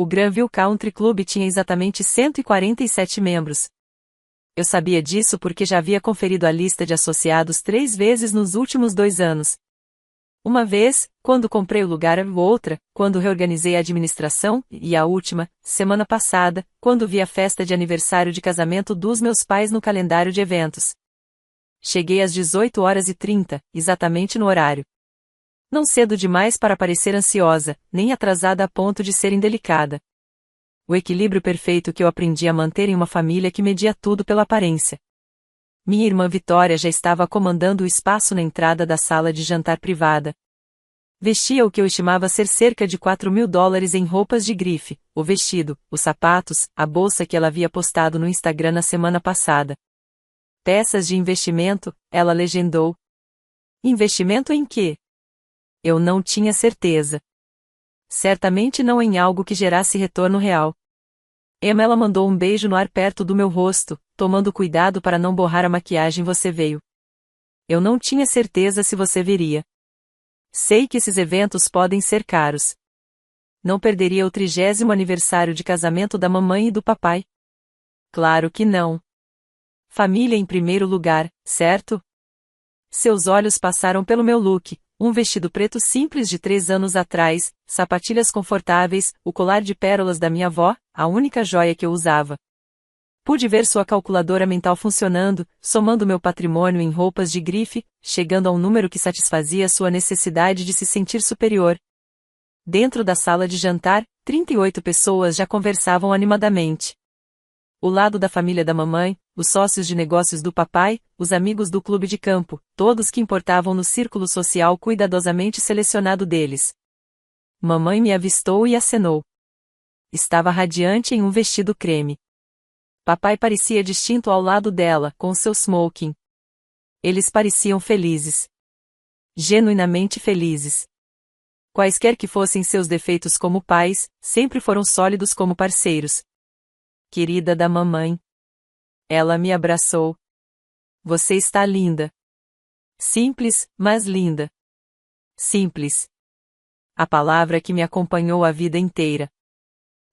O Granville Country Club tinha exatamente 147 membros. Eu sabia disso porque já havia conferido a lista de associados 3 vezes nos últimos 2 anos. Uma vez, quando comprei o lugar, outra, quando reorganizei a administração, e a última, semana passada, quando vi a festa de aniversário de casamento dos meus pais no calendário de eventos. Cheguei às 18h30, exatamente no horário. Não cedo demais para parecer ansiosa, nem atrasada a ponto de ser indelicada. O equilíbrio perfeito que eu aprendi a manter em uma família que media tudo pela aparência. Minha irmã Vitória já estava comandando o espaço na entrada da sala de jantar privada. Vestia o que eu estimava ser cerca de $4.000 em roupas de grife, o vestido, os sapatos, a bolsa que ela havia postado no Instagram na semana passada. Peças de investimento, ela legendou. Investimento em quê? Eu não tinha certeza. Certamente não em algo que gerasse retorno real. Ela mandou um beijo no ar perto do meu rosto, tomando cuidado para não borrar a maquiagem. Você veio. Eu não tinha certeza se você viria. Sei que esses eventos podem ser caros. Não perderia o 30º aniversário de casamento da mamãe e do papai? Claro que não. Família em primeiro lugar, certo? Seus olhos passaram pelo meu look, um vestido preto simples de 3 anos atrás, sapatilhas confortáveis, o colar de pérolas da minha avó, a única joia que eu usava. Pude ver sua calculadora mental funcionando, somando meu patrimônio em roupas de grife, chegando a um número que satisfazia sua necessidade de se sentir superior. Dentro da sala de jantar, 38 pessoas já conversavam animadamente. O lado da família da mamãe, os sócios de negócios do papai, os amigos do clube de campo, todos que importavam no círculo social cuidadosamente selecionado deles. Mamãe me avistou e acenou. Estava radiante em um vestido creme. Papai parecia distinto ao lado dela, com seu smoking. Eles pareciam felizes. Genuinamente felizes. Quaisquer que fossem seus defeitos como pais, sempre foram sólidos como parceiros. Querida da mamãe. Ela me abraçou. Você está linda. Simples, mas linda. Simples. A palavra que me acompanhou a vida inteira.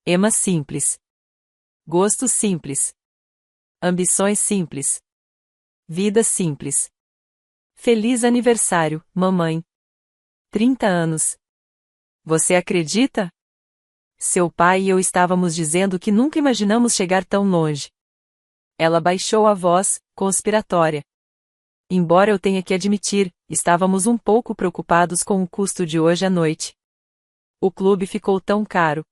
Emma simples. Gostos simples. Ambições simples. Vida simples. Feliz aniversário, mamãe. 30 anos. Você acredita? Seu pai e eu estávamos dizendo que nunca imaginamos chegar tão longe. Ela baixou a voz, conspiratória. Embora eu tenha que admitir, estávamos um pouco preocupados com o custo de hoje à noite. O clube ficou tão caro.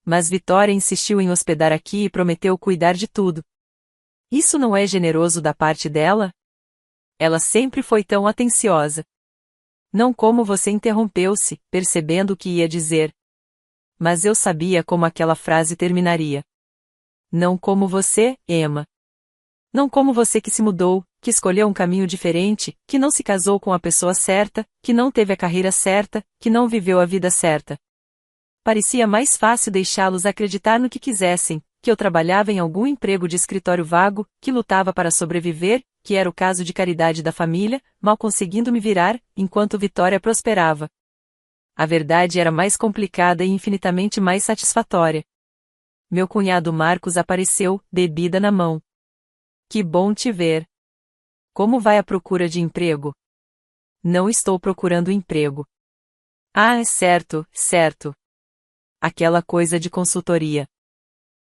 Mas Vitória insistiu em hospedar aqui e prometeu cuidar de tudo. Isso não é generoso da parte dela? Ela sempre foi tão atenciosa. Não como você interrompeu-se, percebendo o que ia dizer. Mas eu sabia como aquela frase terminaria. Não como você, Emma. Não como você que se mudou, que escolheu um caminho diferente, que não se casou com a pessoa certa, que não teve a carreira certa, que não viveu a vida certa. Parecia mais fácil deixá-los acreditar no que quisessem, que eu trabalhava em algum emprego de escritório vago, que lutava para sobreviver, que era o caso de caridade da família, mal conseguindo me virar, enquanto Vitória prosperava. A verdade era mais complicada e infinitamente mais satisfatória. Meu cunhado Marcos apareceu, bebida na mão. Que bom te ver. Como vai a procura de emprego? Não estou procurando emprego. Ah, é certo, certo. Aquela coisa de consultoria.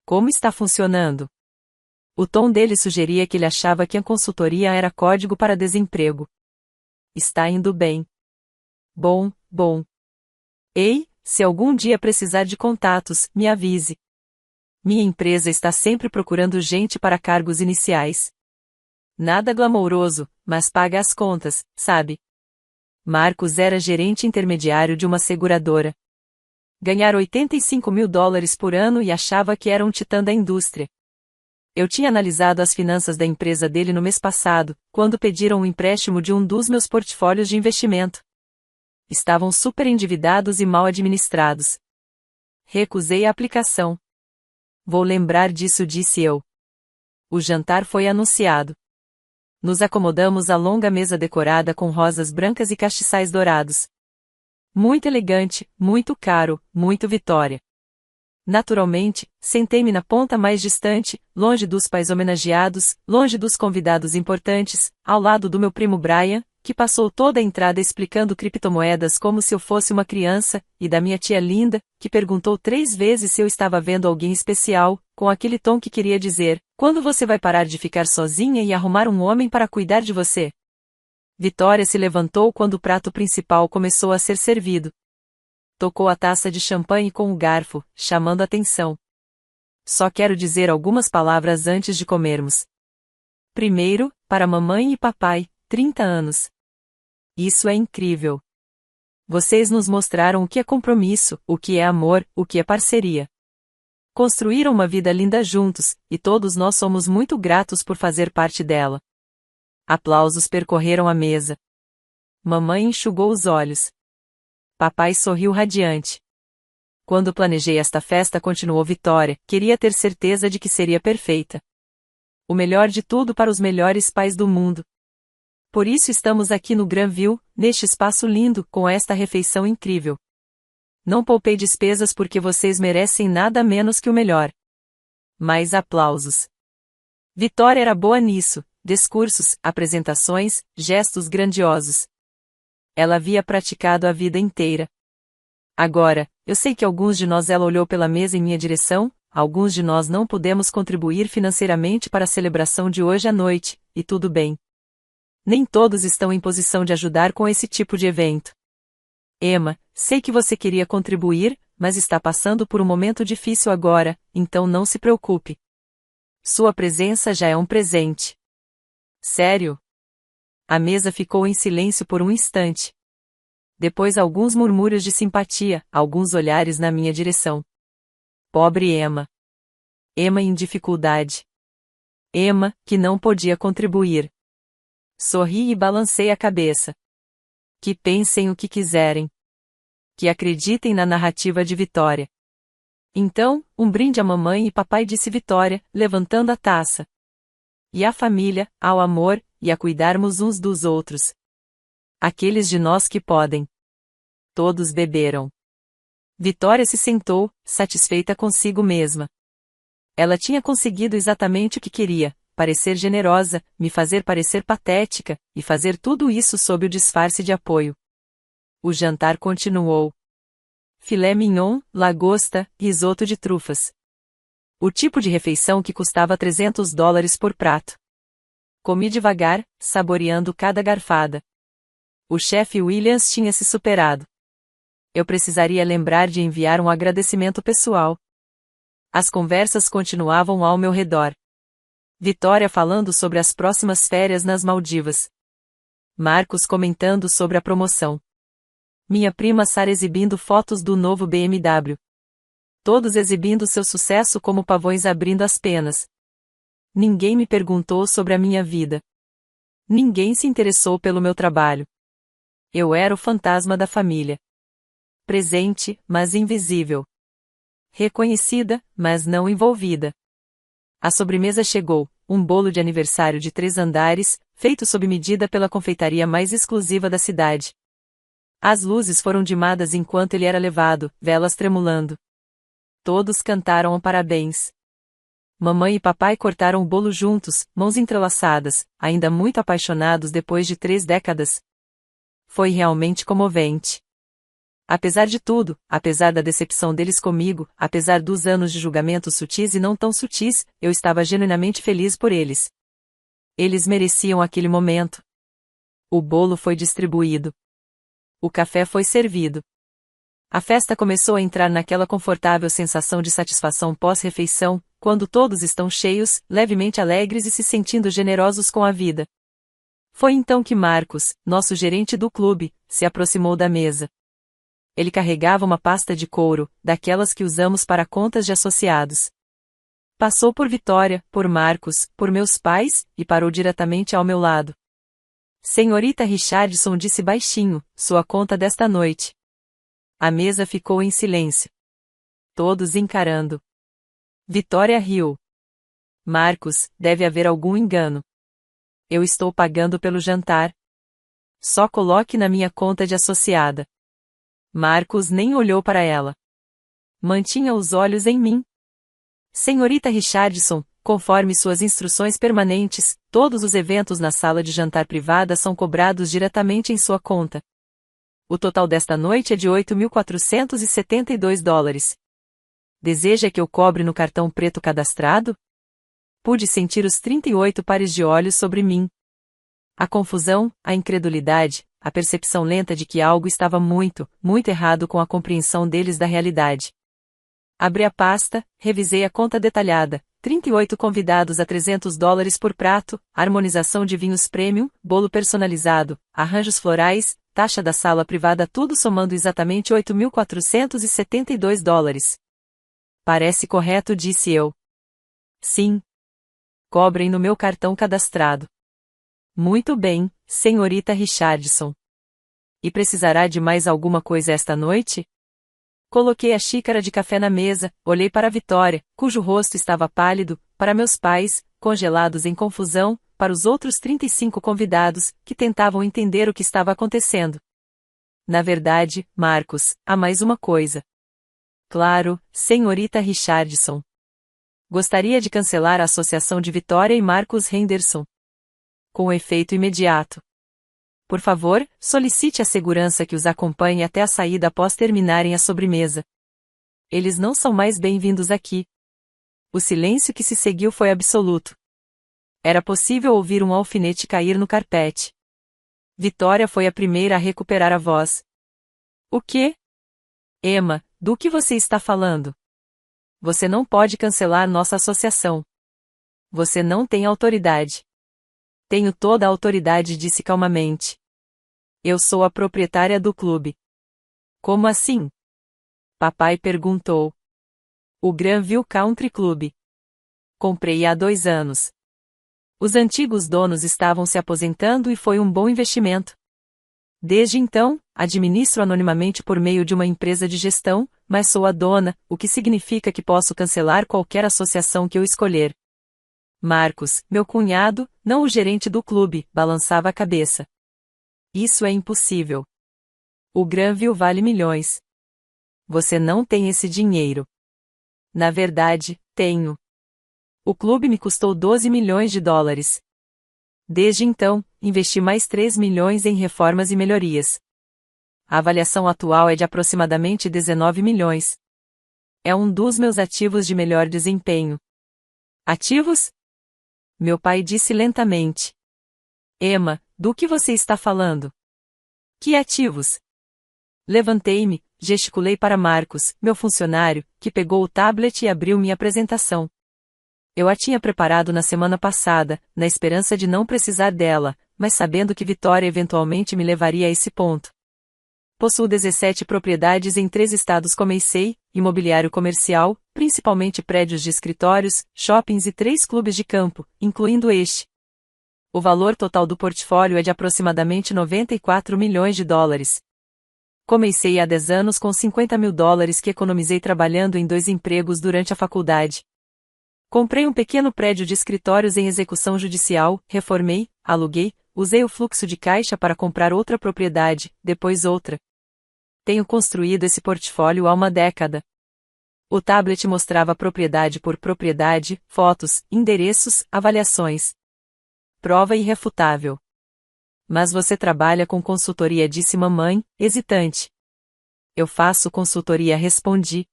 Como está funcionando? O tom dele sugeria que ele achava que a consultoria era código para desemprego. Está indo bem. Bom, bom. Ei, se algum dia precisar de contatos, me avise. Minha empresa está sempre procurando gente para cargos iniciais. Nada glamouroso, mas paga as contas, sabe? Marcos era gerente intermediário de uma seguradora. Ganhar $85.000 por ano e achava que era um titã da indústria. Eu tinha analisado as finanças da empresa dele no mês passado, quando pediram um empréstimo de um dos meus portfólios de investimento. Estavam super endividados e mal administrados. Recusei a aplicação. Vou lembrar disso, disse eu. O jantar foi anunciado. Nos acomodamos à longa mesa decorada com rosas brancas e castiçais dourados. Muito elegante, muito caro, muito Vitória. Naturalmente, sentei-me na ponta mais distante, longe dos pais homenageados, longe dos convidados importantes, ao lado do meu primo Brian, que passou toda a entrada explicando criptomoedas como se eu fosse uma criança, e da minha tia Linda, que perguntou 3 vezes se eu estava vendo alguém especial, com aquele tom que queria dizer: quando você vai parar de ficar sozinha e arrumar um homem para cuidar de você? Vitória se levantou quando o prato principal começou a ser servido. Tocou a taça de champanhe com o garfo, chamando atenção. Só quero dizer algumas palavras antes de comermos. Primeiro, para mamãe e papai, 30 anos. Isso é incrível. Vocês nos mostraram o que é compromisso, o que é amor, o que é parceria. Construíram uma vida linda juntos, e todos nós somos muito gratos por fazer parte dela. Aplausos percorreram a mesa. Mamãe enxugou os olhos. Papai sorriu radiante. Quando planejei esta festa, continuou Vitória, queria ter certeza de que seria perfeita. O melhor de tudo para os melhores pais do mundo. Por isso estamos aqui no Granville, neste espaço lindo, com esta refeição incrível. Não poupei despesas porque vocês merecem nada menos que o melhor. Mais aplausos. Vitória era boa nisso, discursos, apresentações, gestos grandiosos. Ela havia praticado a vida inteira. Agora, eu sei que alguns de nós ela olhou pela mesa em minha direção, alguns de nós não pudemos contribuir financeiramente para a celebração de hoje à noite, e tudo bem. Nem todos estão em posição de ajudar com esse tipo de evento. Emma, sei que você queria contribuir, mas está passando por um momento difícil agora, então não se preocupe. Sua presença já é um presente. Sério? A mesa ficou em silêncio por um instante. Depois alguns murmúrios de simpatia, alguns olhares na minha direção. Pobre Emma. Emma em dificuldade. Emma, que não podia contribuir. Sorri e balancei a cabeça. Que pensem o que quiserem. Que acreditem na narrativa de Vitória. Então, um brinde à mamãe e papai, disse Vitória, levantando a taça. E à família, ao amor, e a cuidarmos uns dos outros. Aqueles de nós que podem. Todos beberam. Vitória se sentou, satisfeita consigo mesma. Ela tinha conseguido exatamente o que queria, parecer generosa, me fazer parecer patética, e fazer tudo isso sob o disfarce de apoio. O jantar continuou. Filé mignon, lagosta, risoto de trufas. O tipo de refeição que custava $300 por prato. Comi devagar, saboreando cada garfada. O chefe Williams tinha se superado. Eu precisaria lembrar de enviar um agradecimento pessoal. As conversas continuavam ao meu redor. Vitória falando sobre as próximas férias nas Maldivas. Marcos comentando sobre a promoção. Minha prima Sara exibindo fotos do novo BMW. Todos exibindo seu sucesso como pavões abrindo as penas. Ninguém me perguntou sobre a minha vida. Ninguém se interessou pelo meu trabalho. Eu era o fantasma da família. Presente, mas invisível. Reconhecida, mas não envolvida. A sobremesa chegou, um bolo de aniversário de 3 andares, feito sob medida pela confeitaria mais exclusiva da cidade. As luzes foram dimadas enquanto ele era levado, velas tremulando. Todos cantaram um parabéns. Mamãe e papai cortaram o bolo juntos, mãos entrelaçadas, ainda muito apaixonados depois de 3 décadas. Foi realmente comovente. Apesar de tudo, apesar da decepção deles comigo, apesar dos anos de julgamentos sutis e não tão sutis, eu estava genuinamente feliz por eles. Eles mereciam aquele momento. O bolo foi distribuído. O café foi servido. A festa começou a entrar naquela confortável sensação de satisfação pós-refeição, quando todos estão cheios, levemente alegres e se sentindo generosos com a vida. Foi então que Marcos, nosso gerente do clube, se aproximou da mesa. Ele carregava uma pasta de couro, daquelas que usamos para contas de associados. Passou por Vitória, por Marcos, por meus pais, e parou diretamente ao meu lado. Senhorita Richardson, disse baixinho, sua conta desta noite. A mesa ficou em silêncio. Todos encarando. Vitória riu. Marcos, deve haver algum engano. Eu estou pagando pelo jantar. Só coloque na minha conta de associada. Marcos nem olhou para ela. Mantinha os olhos em mim. Senhorita Richardson, conforme suas instruções permanentes, todos os eventos na sala de jantar privada são cobrados diretamente em sua conta. O total desta noite é de $8.472. Deseja que eu cobre no cartão preto cadastrado? Pude sentir os 38 pares de olhos sobre mim. A confusão, a incredulidade, a percepção lenta de que algo estava muito, muito errado com a compreensão deles da realidade. Abri a pasta, revisei a conta detalhada, 38 convidados a $300 por prato, harmonização de vinhos premium, bolo personalizado, arranjos florais, taxa da sala privada, tudo somando exatamente $8.472. Parece correto, disse eu. Sim. Cobrem no meu cartão cadastrado. Muito bem, senhorita Richardson. E precisará de mais alguma coisa esta noite? Coloquei a xícara de café na mesa, olhei para Vitória, cujo rosto estava pálido, para meus pais, congelados em confusão, para os outros 35 convidados, que tentavam entender o que estava acontecendo. Na verdade, Marcos, há mais uma coisa. Claro, senhorita Richardson. Gostaria de cancelar a associação de Vitória e Marcos Henderson. Com efeito imediato. Por favor, solicite a segurança que os acompanhe até a saída após terminarem a sobremesa. Eles não são mais bem-vindos aqui. O silêncio que se seguiu foi absoluto. Era possível ouvir um alfinete cair no carpete. Vitória foi a primeira a recuperar a voz. O quê? Emma, do que você está falando? Você não pode cancelar nossa associação. Você não tem autoridade. Tenho toda a autoridade, disse calmamente. Eu sou a proprietária do clube. Como assim? Papai perguntou. O Granville Country Club. Comprei há 2 anos. Os antigos donos estavam se aposentando e foi um bom investimento. Desde então, administro anonimamente por meio de uma empresa de gestão, mas sou a dona, o que significa que posso cancelar qualquer associação que eu escolher. Marcos, meu cunhado, não o gerente do clube, balançava a cabeça. Isso é impossível. O Granville vale milhões. Você não tem esse dinheiro. Na verdade, tenho. O clube me custou $12 milhões. Desde então, investi mais 3 milhões em reformas e melhorias. A avaliação atual é de aproximadamente 19 milhões. É um dos meus ativos de melhor desempenho. Ativos? Meu pai disse lentamente. Emma, do que você está falando? Que ativos? Levantei-me, gesticulei para Marcos, meu funcionário, que pegou o tablet e abriu minha apresentação. Eu a tinha preparado na semana passada, na esperança de não precisar dela, mas sabendo que Vitória eventualmente me levaria a esse ponto. Possuo 17 propriedades em 3 estados, comecei, imobiliário comercial, principalmente prédios de escritórios, shoppings e 3 clubes de campo, incluindo este. O valor total do portfólio é de aproximadamente $94 milhões. Comecei há 10 anos com $50 mil que economizei trabalhando em 2 empregos durante a faculdade. Comprei um pequeno prédio de escritórios em execução judicial, reformei, aluguei, usei o fluxo de caixa para comprar outra propriedade, depois outra. Tenho construído esse portfólio há uma década. O tablet mostrava propriedade por propriedade, fotos, endereços, avaliações. Prova irrefutável. Mas você trabalha com consultoria, disse mamãe, hesitante. Eu faço consultoria, respondi.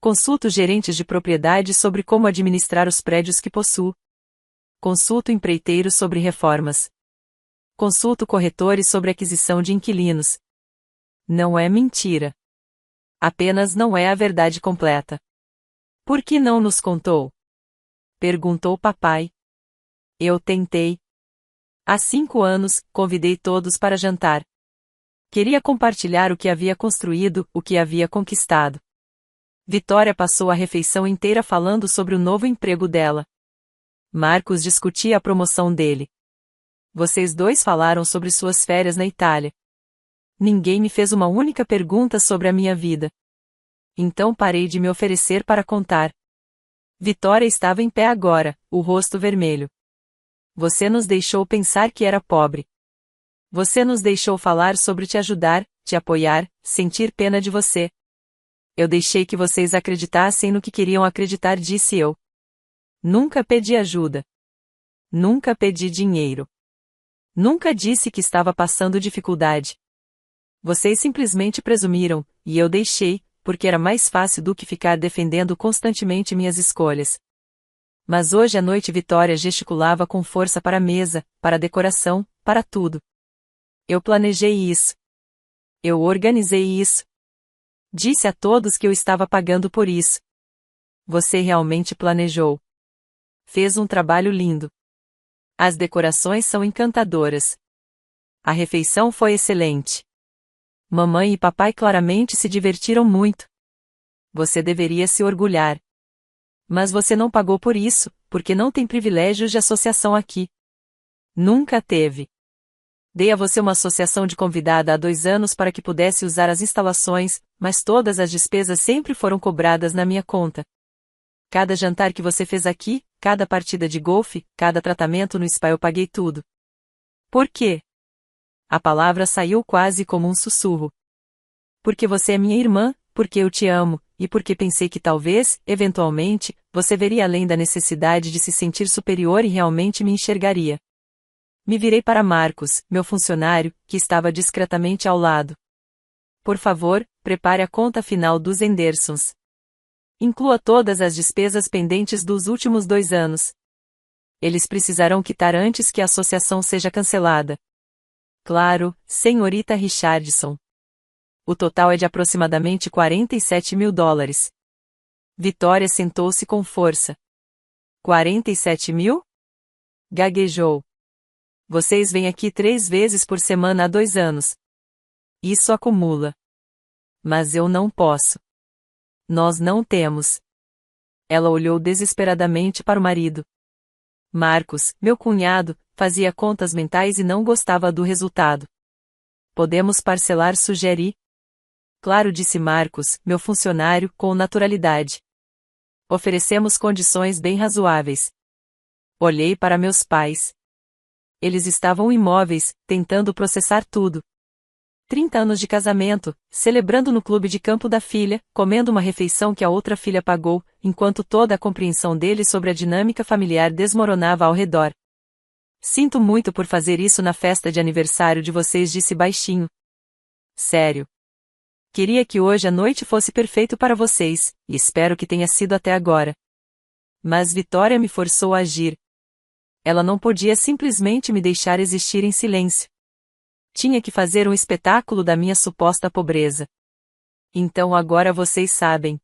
Consulto gerentes de propriedade sobre como administrar os prédios que possuo. Consulto empreiteiros sobre reformas. Consulto corretores sobre aquisição de inquilinos. Não é mentira. Apenas não é a verdade completa. Por que não nos contou? Perguntou papai. Eu tentei. Há 5 anos, convidei todos para jantar. Queria compartilhar o que havia construído, o que havia conquistado. Vitória passou a refeição inteira falando sobre o novo emprego dela. Marcos discutia a promoção dele. Vocês dois falaram sobre suas férias na Itália. Ninguém me fez uma única pergunta sobre a minha vida. Então parei de me oferecer para contar. Vitória estava em pé agora, o rosto vermelho. Você nos deixou pensar que era pobre. Você nos deixou falar sobre te ajudar, te apoiar, sentir pena de você. Eu deixei que vocês acreditassem no que queriam acreditar, disse eu. Nunca pedi ajuda. Nunca pedi dinheiro. Nunca disse que estava passando dificuldade. Vocês simplesmente presumiram, e eu deixei, porque era mais fácil do que ficar defendendo constantemente minhas escolhas. Mas hoje à noite Vitória gesticulava com força para a mesa, para a decoração, para tudo. Eu planejei isso. Eu organizei isso. Disse a todos que eu estava pagando por isso. Você realmente planejou. Fez um trabalho lindo. As decorações são encantadoras. A refeição foi excelente. Mamãe e papai claramente se divertiram muito. Você deveria se orgulhar. Mas você não pagou por isso, porque não tem privilégios de associação aqui. Nunca teve. Dei a você uma associação de convidada há 2 anos para que pudesse usar as instalações, mas todas as despesas sempre foram cobradas na minha conta. Cada jantar que você fez aqui, cada partida de golfe, cada tratamento no spa eu paguei tudo. Por quê? A palavra saiu quase como um sussurro. Porque você é minha irmã, porque eu te amo, e porque pensei que talvez, eventualmente, você veria além da necessidade de se sentir superior e realmente me enxergaria. Me virei para Marcos, meu funcionário, que estava discretamente ao lado. Por favor, prepare a conta final dos Hendersons. Inclua todas as despesas pendentes dos últimos 2 anos. Eles precisarão quitar antes que a associação seja cancelada. Claro, senhorita Richardson. O total é de aproximadamente $47 mil. Vitória sentou-se com força. 47 mil? Gaguejou. Vocês vêm aqui 3 vezes por semana há 2 anos. Isso acumula. Mas eu não posso. Nós não temos. Ela olhou desesperadamente para o marido. Marcos, meu cunhado, fazia contas mentais e não gostava do resultado. Podemos parcelar, sugeri. Claro, disse Marcos, meu funcionário, com naturalidade. Oferecemos condições bem razoáveis. Olhei para meus pais. Eles estavam imóveis, tentando processar tudo. 30 anos de casamento, celebrando no clube de campo da filha, comendo uma refeição que a outra filha pagou, enquanto toda a compreensão deles sobre a dinâmica familiar desmoronava ao redor. Sinto muito por fazer isso na festa de aniversário de vocês, disse baixinho. Sério. Queria que hoje à noite fosse perfeito para vocês, e espero que tenha sido até agora. Mas Vitória me forçou a agir. Ela não podia simplesmente me deixar existir em silêncio. Tinha que fazer um espetáculo da minha suposta pobreza. Então agora vocês sabem.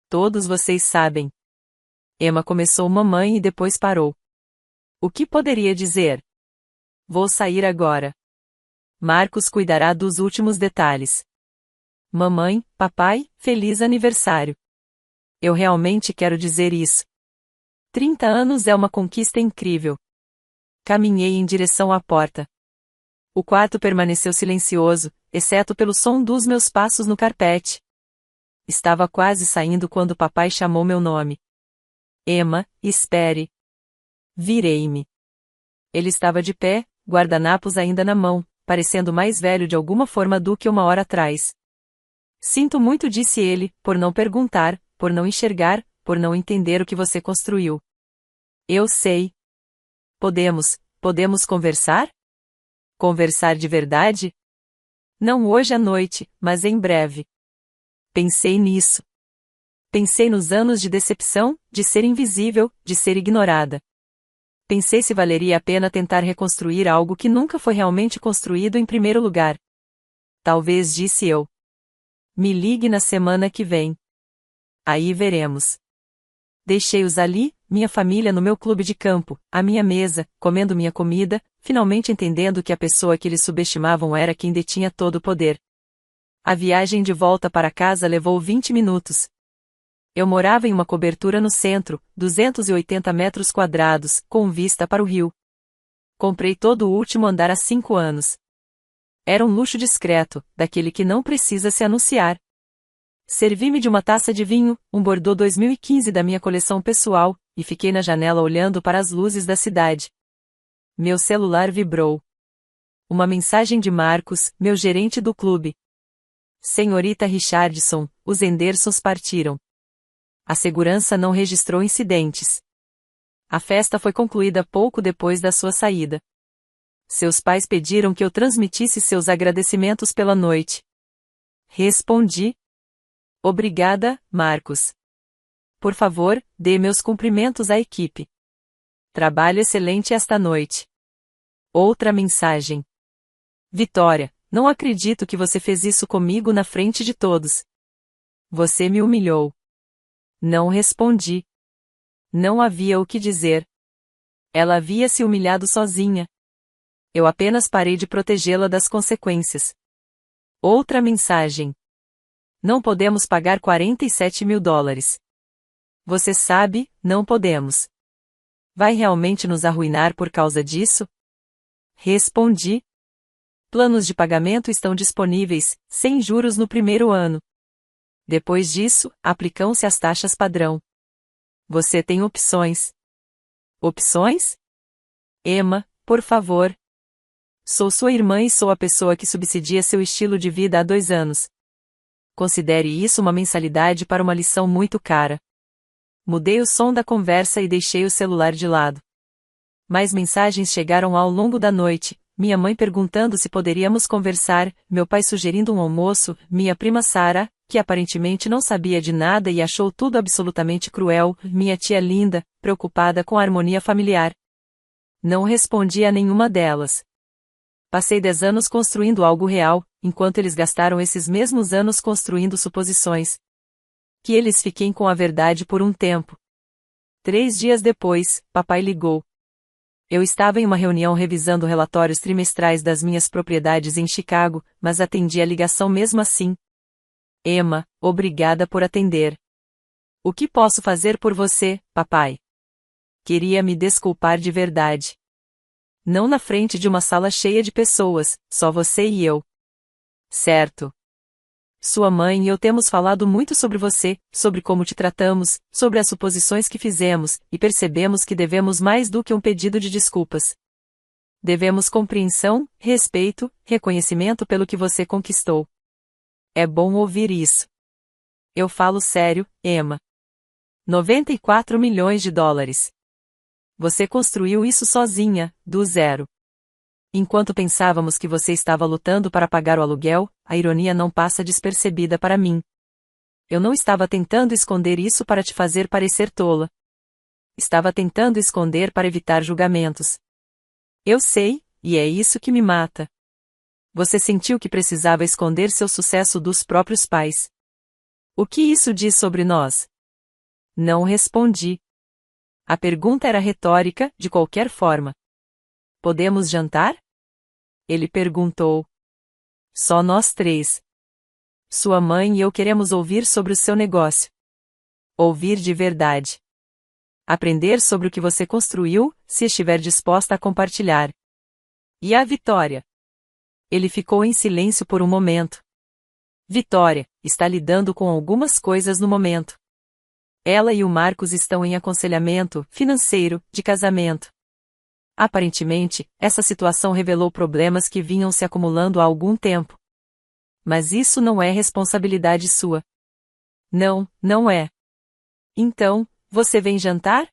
Todos vocês sabem. Emma começou mamãe e depois parou. O que poderia dizer? Vou sair agora. Marcos cuidará dos últimos detalhes. Mamãe, papai, feliz aniversário. Eu realmente quero dizer isso. 30 anos é uma conquista incrível. Caminhei em direção à porta. O quarto permaneceu silencioso, exceto pelo som dos meus passos no carpete. Estava quase saindo quando papai chamou meu nome. Emma, espere. Virei-me. Ele estava de pé, guardanapos ainda na mão, parecendo mais velho de alguma forma do que 1 hora atrás. Sinto muito, disse ele, por não perguntar, por não enxergar, por não entender o que você construiu. Eu sei. Podemos conversar? Conversar de verdade? Não hoje à noite, mas em breve. Pensei nisso. Pensei nos anos de decepção, de ser invisível, de ser ignorada. Pensei se valeria a pena tentar reconstruir algo que nunca foi realmente construído em primeiro lugar. Talvez, disse eu. Me ligue na semana que vem. Aí veremos. Deixei-os ali, minha família no meu clube de campo, à minha mesa, comendo minha comida, finalmente entendendo que a pessoa que eles subestimavam era quem detinha todo o poder. A viagem de volta para casa levou 20 minutos. Eu morava em uma cobertura no centro, 280 metros quadrados, com vista para o rio. Comprei todo o último andar há 5 anos. Era um luxo discreto, daquele que não precisa se anunciar. Servi-me de uma taça de vinho, um Bordeaux 2015 da minha coleção pessoal, e fiquei na janela olhando para as luzes da cidade. Meu celular vibrou. Uma mensagem de Marcos, meu gerente do clube. Senhorita Richardson, os Hendersons partiram. A segurança não registrou incidentes. A festa foi concluída pouco depois da sua saída. Seus pais pediram que eu transmitisse seus agradecimentos pela noite. Respondi. Obrigada, Marcos. Por favor, dê meus cumprimentos à equipe. Trabalho excelente esta noite. Outra mensagem. Vitória, não acredito que você fez isso comigo na frente de todos. Você me humilhou. Não respondi. Não havia o que dizer. Ela havia se humilhado sozinha. Eu apenas parei de protegê-la das consequências. Outra mensagem. Não podemos pagar $47.000. Você sabe, não podemos. Vai realmente nos arruinar por causa disso? Respondi. Planos de pagamento estão disponíveis, sem juros no primeiro ano. Depois disso, aplicam-se as taxas padrão. Você tem opções. Opções? Emma, por favor. Sou sua irmã e sou a pessoa que subsidia seu estilo de vida há 2 anos. Considere isso uma mensalidade para uma lição muito cara. Mudei o som da conversa e deixei o celular de lado. Mais mensagens chegaram ao longo da noite, minha mãe perguntando se poderíamos conversar, meu pai sugerindo um almoço, minha prima Sarah, que aparentemente não sabia de nada e achou tudo absolutamente cruel, minha tia Linda, preocupada com a harmonia familiar. Não respondi a nenhuma delas. Passei 10 anos construindo algo real, enquanto eles gastaram esses mesmos anos construindo suposições. Que eles fiquem com a verdade por um tempo. 3 dias depois, papai ligou. Eu estava em uma reunião revisando relatórios trimestrais das minhas propriedades em Chicago, mas atendi a ligação mesmo assim. Emma, obrigada por atender. O que posso fazer por você, papai? Queria me desculpar de verdade. Não na frente de uma sala cheia de pessoas, só você e eu. Certo. Sua mãe e eu temos falado muito sobre você, sobre como te tratamos, sobre as suposições que fizemos, e percebemos que devemos mais do que um pedido de desculpas. Devemos compreensão, respeito, reconhecimento pelo que você conquistou. É bom ouvir isso. Eu falo sério, Emma. $94 milhões. Você construiu isso sozinha, do zero. Enquanto pensávamos que você estava lutando para pagar o aluguel, a ironia não passa despercebida para mim. Eu não estava tentando esconder isso para te fazer parecer tola. Estava tentando esconder para evitar julgamentos. Eu sei, e é isso que me mata. Você sentiu que precisava esconder seu sucesso dos próprios pais. O que isso diz sobre nós? Não respondi. A pergunta era retórica, de qualquer forma. Podemos jantar? Ele perguntou. Só nós 3. Sua mãe e eu queremos ouvir sobre o seu negócio. Ouvir de verdade. Aprender sobre o que você construiu, se estiver disposta a compartilhar. E a Vitória? Ele ficou em silêncio por um momento. Vitória, está lidando com algumas coisas no momento. Ela e o Marcos estão em aconselhamento financeiro, de casamento. Aparentemente, essa situação revelou problemas que vinham se acumulando há algum tempo. Mas isso não é responsabilidade sua. Não, não é. Então, você vem jantar?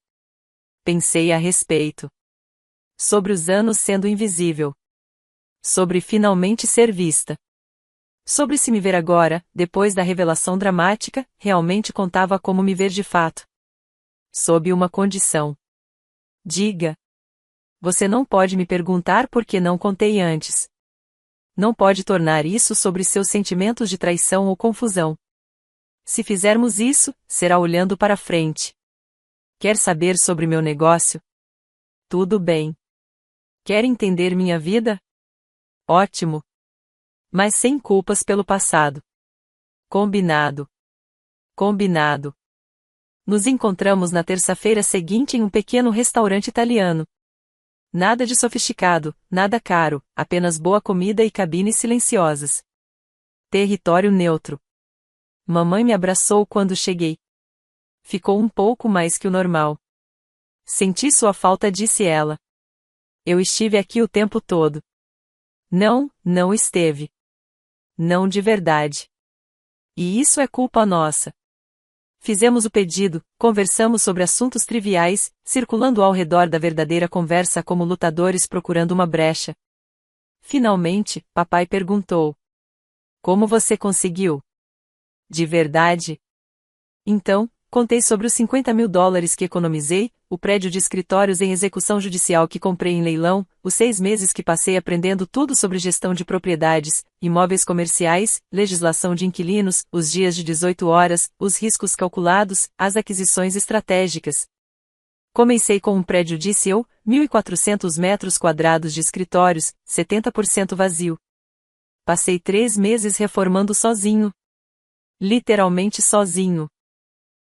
Pensei a respeito. Sobre os anos sendo invisível. Sobre finalmente ser vista. Sobre se me ver agora, depois da revelação dramática, realmente contava como me ver de fato. Sob uma condição. Diga. Você não pode me perguntar por que não contei antes. Não pode tornar isso sobre seus sentimentos de traição ou confusão. Se fizermos isso, será olhando para frente. Quer saber sobre meu negócio? Tudo bem. Quer entender minha vida? Ótimo. Mas sem culpas pelo passado. Combinado. Combinado. Nos encontramos na terça-feira seguinte em um pequeno restaurante italiano. Nada de sofisticado, nada caro, apenas boa comida e cabines silenciosas. Território neutro. Mamãe me abraçou quando cheguei. Ficou um pouco mais que o normal. Senti sua falta, disse ela. Eu estive aqui o tempo todo. Não, não esteve. Não de verdade. E isso é culpa nossa. Fizemos o pedido, conversamos sobre assuntos triviais, circulando ao redor da verdadeira conversa como lutadores procurando uma brecha. Finalmente, papai perguntou: Como você conseguiu? De verdade? Então, contei sobre os $50.000 que economizei, o prédio de escritórios em execução judicial que comprei em leilão, os 6 meses que passei aprendendo tudo sobre gestão de propriedades, imóveis comerciais, legislação de inquilinos, os dias de 18 horas, os riscos calculados, as aquisições estratégicas. Comecei com um prédio, disse eu, 1.400 metros quadrados de escritórios, 70% vazio. Passei 3 meses reformando sozinho. Literalmente sozinho.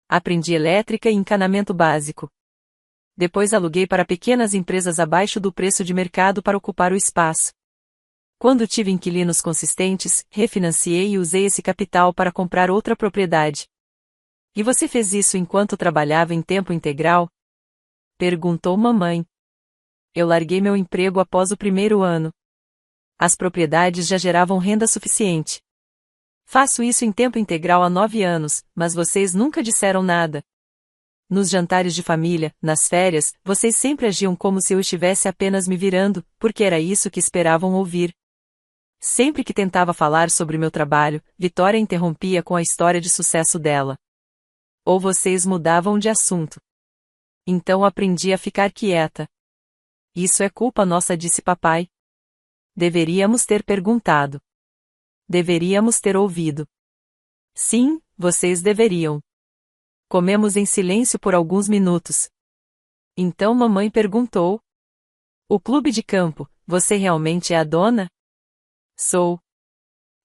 Aprendi elétrica e encanamento básico. Depois aluguei para pequenas empresas abaixo do preço de mercado para ocupar o espaço. Quando tive inquilinos consistentes, refinanciei e usei esse capital para comprar outra propriedade. E você fez isso enquanto trabalhava em tempo integral? Perguntou mamãe. Eu larguei meu emprego após o primeiro ano. As propriedades já geravam renda suficiente. Faço isso em tempo integral há 9 anos, mas vocês nunca disseram nada. Nos jantares de família, nas férias, vocês sempre agiam como se eu estivesse apenas me virando, porque era isso que esperavam ouvir. Sempre que tentava falar sobre meu trabalho, Vitória interrompia com a história de sucesso dela. Ou vocês mudavam de assunto. Então aprendi a ficar quieta. Isso é culpa nossa, disse papai. Deveríamos ter perguntado. Deveríamos ter ouvido. Sim, vocês deveriam. Comemos em silêncio por alguns minutos. Então mamãe perguntou: O clube de campo, você realmente é a dona? Sou.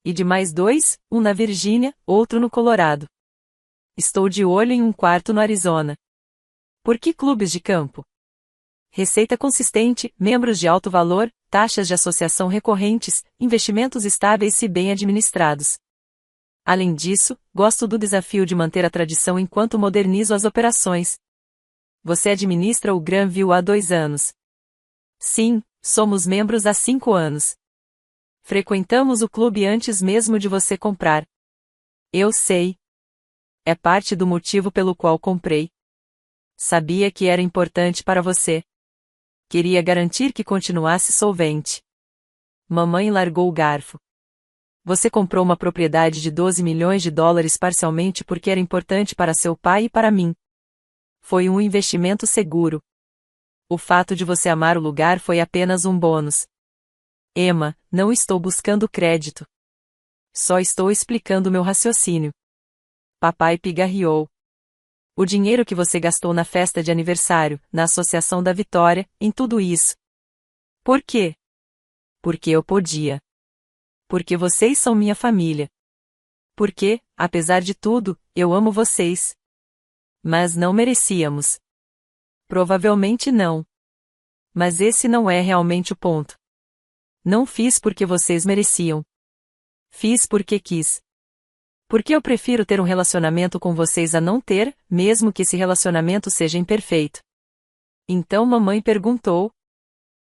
E de mais 2, um na Virgínia, outro no Colorado. Estou de olho em um quarto no Arizona. Por que clubes de campo? Receita consistente, membros de alto valor, taxas de associação recorrentes, investimentos estáveis se bem administrados. Além disso, gosto do desafio de manter a tradição enquanto modernizo as operações. Você administra o Granville há 2 anos. Sim, somos membros há 5 anos. Frequentamos o clube antes mesmo de você comprar. Eu sei. É parte do motivo pelo qual comprei. Sabia que era importante para você. Queria garantir que continuasse solvente. Mamãe largou o garfo. Você comprou uma propriedade de $12 milhões parcialmente porque era importante para seu pai e para mim. Foi um investimento seguro. O fato de você amar o lugar foi apenas um bônus. Emma, não estou buscando crédito. Só estou explicando meu raciocínio. Papai pigarreou. O dinheiro que você gastou na festa de aniversário, na Associação da Vitória, em tudo isso. Por quê? Porque eu podia. Porque vocês são minha família. Porque, apesar de tudo, eu amo vocês. Mas não merecíamos. Provavelmente não. Mas esse não é realmente o ponto. Não fiz porque vocês mereciam. Fiz porque quis. Porque eu prefiro ter um relacionamento com vocês a não ter, mesmo que esse relacionamento seja imperfeito. Então mamãe perguntou: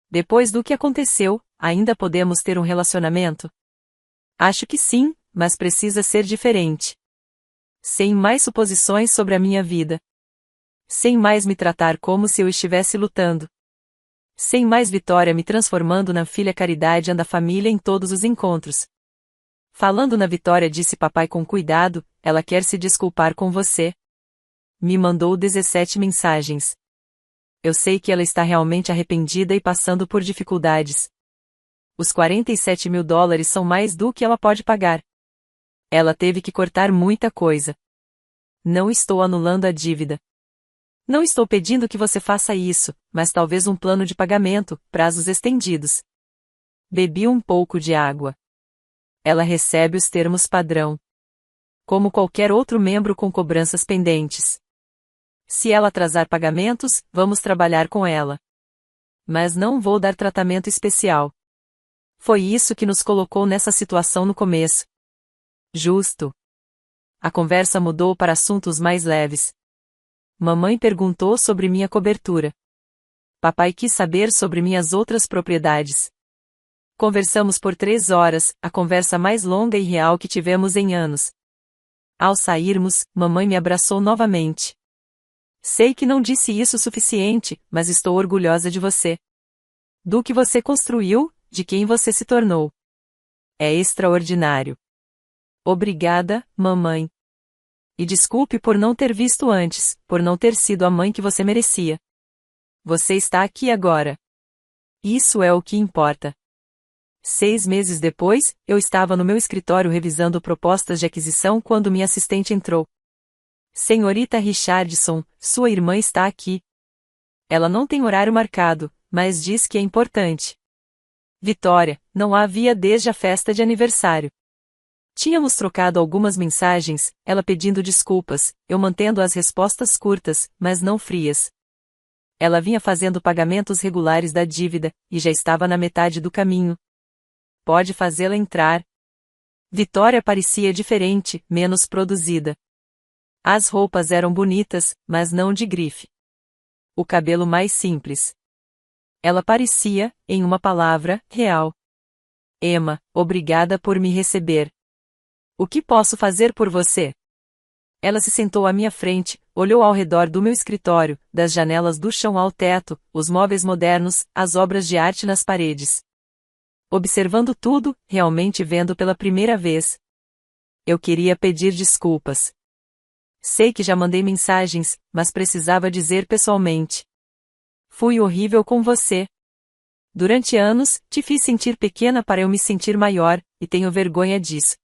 Depois do que aconteceu, ainda podemos ter um relacionamento? Acho que sim, mas precisa ser diferente. Sem mais suposições sobre a minha vida. Sem mais me tratar como se eu estivesse lutando. Sem mais Vitória me transformando na filha caridade da família em todos os encontros. Falando na Vitória, disse papai com cuidado, ela quer se desculpar com você. Me mandou 17 mensagens. Eu sei que ela está realmente arrependida e passando por dificuldades. Os $47.000 são mais do que ela pode pagar. Ela teve que cortar muita coisa. Não estou anulando a dívida. Não estou pedindo que você faça isso, mas talvez um plano de pagamento, prazos estendidos. Bebi um pouco de água. Ela recebe os termos padrão. Como qualquer outro membro com cobranças pendentes. Se ela atrasar pagamentos, vamos trabalhar com ela. Mas não vou dar tratamento especial. Foi isso que nos colocou nessa situação no começo. Justo. A conversa mudou para assuntos mais leves. Mamãe perguntou sobre minha cobertura. Papai quis saber sobre minhas outras propriedades. Conversamos por 3 horas, a conversa mais longa e real que tivemos em anos. Ao sairmos, mamãe me abraçou novamente. Sei que não disse isso o suficiente, mas estou orgulhosa de você. Do que você construiu, de quem você se tornou. É extraordinário. Obrigada, mamãe. E desculpe por não ter visto antes, por não ter sido a mãe que você merecia. Você está aqui agora. Isso é o que importa. 6 meses depois, eu estava no meu escritório revisando propostas de aquisição quando minha assistente entrou. Senhorita Richardson, sua irmã está aqui. Ela não tem horário marcado, mas diz que é importante. Vitória, não a havia desde a festa de aniversário. Tínhamos trocado algumas mensagens, ela pedindo desculpas, eu mantendo as respostas curtas, mas não frias. Ela vinha fazendo pagamentos regulares da dívida, e já estava na metade do caminho. Pode fazê-la entrar. Vitória parecia diferente, menos produzida. As roupas eram bonitas, mas não de grife. O cabelo mais simples. Ela parecia, em uma palavra, real. Emma, obrigada por me receber. O que posso fazer por você? Ela se sentou à minha frente, olhou ao redor do meu escritório, das janelas do chão ao teto, os móveis modernos, as obras de arte nas paredes. Observando tudo, realmente vendo pela primeira vez. Eu queria pedir desculpas. Sei que já mandei mensagens, mas precisava dizer pessoalmente. Fui horrível com você. Durante anos, te fiz sentir pequena para eu me sentir maior, e tenho vergonha disso.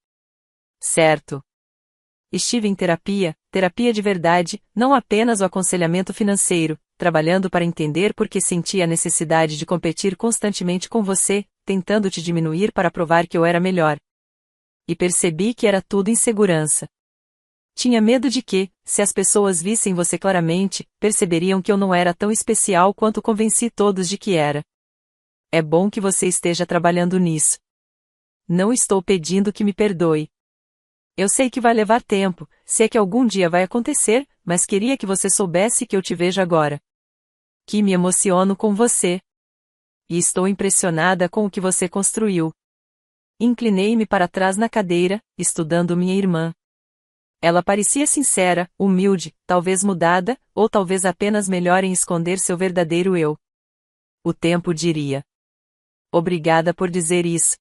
Certo. Estive em terapia de verdade, não apenas o aconselhamento financeiro, trabalhando para entender por que sentia a necessidade de competir constantemente com você, tentando te diminuir para provar que eu era melhor. E percebi que era tudo insegurança. Tinha medo de que, se as pessoas vissem você claramente, perceberiam que eu não era tão especial quanto convenci todos de que era. É bom que você esteja trabalhando nisso. Não estou pedindo que me perdoe. Eu sei que vai levar tempo, sei que algum dia vai acontecer, mas queria que você soubesse que eu te vejo agora. Que me emociono com você. E estou impressionada com o que você construiu. Inclinei-me para trás na cadeira, estudando minha irmã. Ela parecia sincera, humilde, talvez mudada, ou talvez apenas melhor em esconder seu verdadeiro eu. O tempo diria. Obrigada por dizer isso.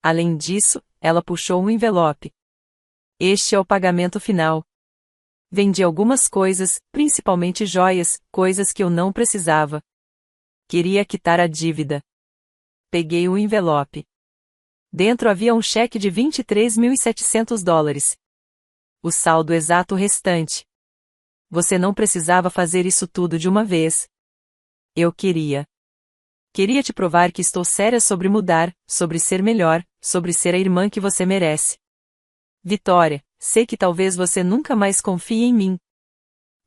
Além disso, ela puxou um envelope. Este é o pagamento final. Vendi algumas coisas, principalmente joias, coisas que eu não precisava. Queria quitar a dívida. Peguei o envelope. Dentro havia um cheque de $23.700. O saldo exato restante. Você não precisava fazer isso tudo de uma vez. Eu queria. Queria te provar que estou séria sobre mudar, sobre ser melhor, sobre ser a irmã que você merece. Vitória, sei que talvez você nunca mais confie em mim.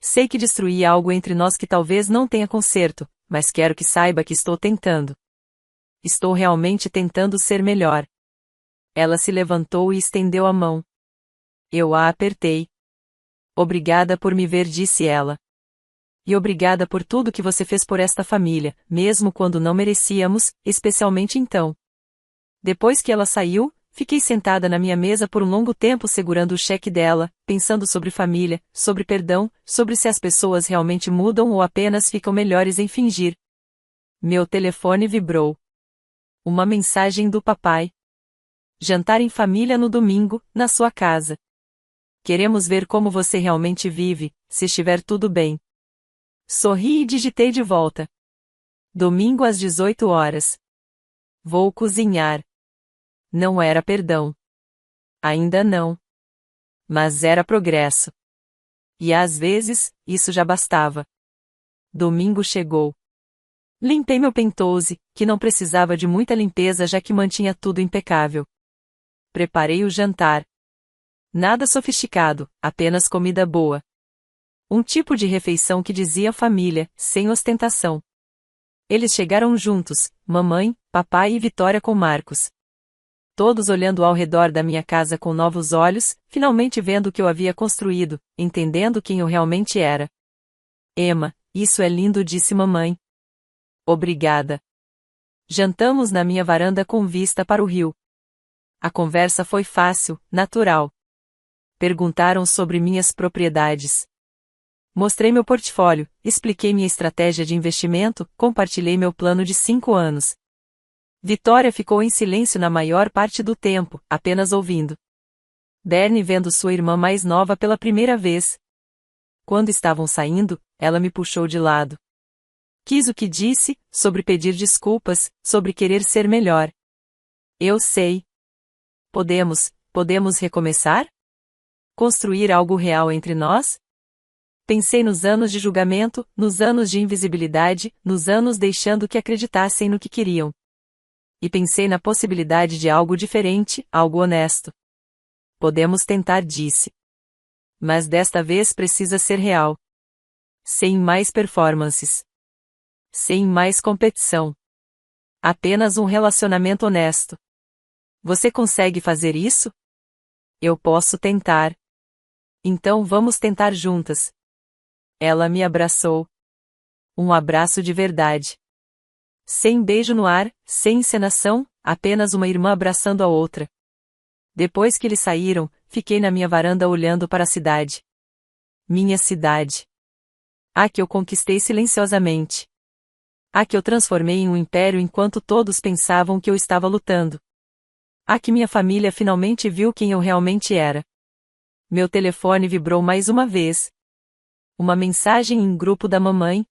Sei que destruí algo entre nós que talvez não tenha conserto, mas quero que saiba que estou tentando. Estou realmente tentando ser melhor. Ela se levantou e estendeu a mão. Eu a apertei. Obrigada por me ver, disse ela. E obrigada por tudo que você fez por esta família, mesmo quando não merecíamos, especialmente então. Depois que ela saiu, fiquei sentada na minha mesa por um longo tempo segurando o cheque dela, pensando sobre família, sobre perdão, sobre se as pessoas realmente mudam ou apenas ficam melhores em fingir. Meu telefone vibrou. Uma mensagem do papai. Jantar em família no domingo, na sua casa. Queremos ver como você realmente vive, se estiver tudo bem. Sorri e digitei de volta. Domingo às 18 horas. Vou cozinhar. Não era perdão. Ainda não. Mas era progresso. E às vezes, isso já bastava. Domingo chegou. Limpei meu pentose, que não precisava de muita limpeza já que mantinha tudo impecável. Preparei o jantar. Nada sofisticado, apenas comida boa. Um tipo de refeição que dizia família, sem ostentação. Eles chegaram juntos, mamãe, papai e Vitória com Marcos. Todos olhando ao redor da minha casa com novos olhos, finalmente vendo o que eu havia construído, entendendo quem eu realmente era. Emma, isso é lindo, disse mamãe. Obrigada. Jantamos na minha varanda com vista para o rio. A conversa foi fácil, natural. Perguntaram sobre minhas propriedades. Mostrei meu portfólio, expliquei minha estratégia de investimento, compartilhei meu plano de 5 anos. Vitória ficou em silêncio na maior parte do tempo, apenas ouvindo. Bernie vendo sua irmã mais nova pela primeira vez. Quando estavam saindo, ela me puxou de lado. Quis o que disse, sobre pedir desculpas, sobre querer ser melhor. Eu sei. Podemos recomeçar? Construir algo real entre nós? Pensei nos anos de julgamento, nos anos de invisibilidade, nos anos deixando que acreditassem no que queriam. E pensei na possibilidade de algo diferente, algo honesto. Podemos tentar, disse. Mas desta vez precisa ser real. Sem mais performances. Sem mais competição. Apenas um relacionamento honesto. Você consegue fazer isso? Eu posso tentar. Então vamos tentar juntas. Ela me abraçou. Um abraço de verdade. Sem beijo no ar, sem encenação, apenas uma irmã abraçando a outra. Depois que eles saíram, fiquei na minha varanda olhando para a cidade. Minha cidade. A que eu conquistei silenciosamente. A que eu transformei em um império enquanto todos pensavam que eu estava lutando. A que minha família finalmente viu quem eu realmente era. Meu telefone vibrou mais uma vez. Uma mensagem em grupo da mamãe.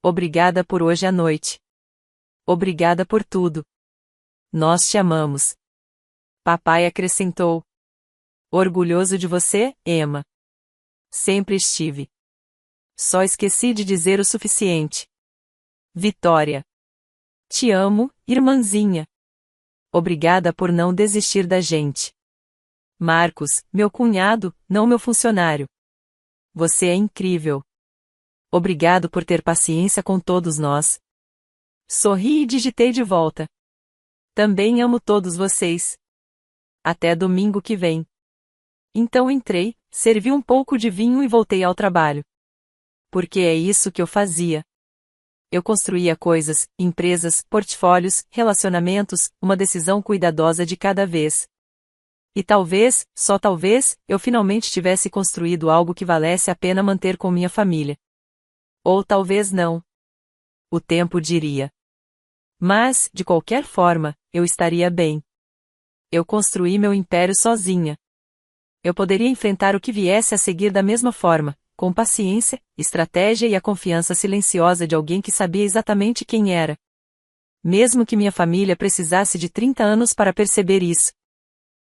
Obrigada por hoje à noite. Obrigada por tudo. Nós te amamos. Papai acrescentou. Orgulhoso de você, Emma. Sempre estive. Só esqueci de dizer o suficiente. Vitória. Te amo, irmãzinha. Obrigada por não desistir da gente. Marcos, meu cunhado, não meu funcionário. Você é incrível. Obrigado por ter paciência com todos nós. Sorri e digitei de volta. Também amo todos vocês. Até domingo que vem. Então entrei, servi um pouco de vinho e voltei ao trabalho. Porque é isso que eu fazia. Eu construía coisas, empresas, portfólios, relacionamentos, uma decisão cuidadosa de cada vez. E talvez, só talvez, eu finalmente tivesse construído algo que valesse a pena manter com minha família. Ou talvez não. O tempo diria. Mas, de qualquer forma, eu estaria bem. Eu construí meu império sozinha. Eu poderia enfrentar o que viesse a seguir da mesma forma, com paciência, estratégia e a confiança silenciosa de alguém que sabia exatamente quem era. Mesmo que minha família precisasse de 30 anos para perceber isso.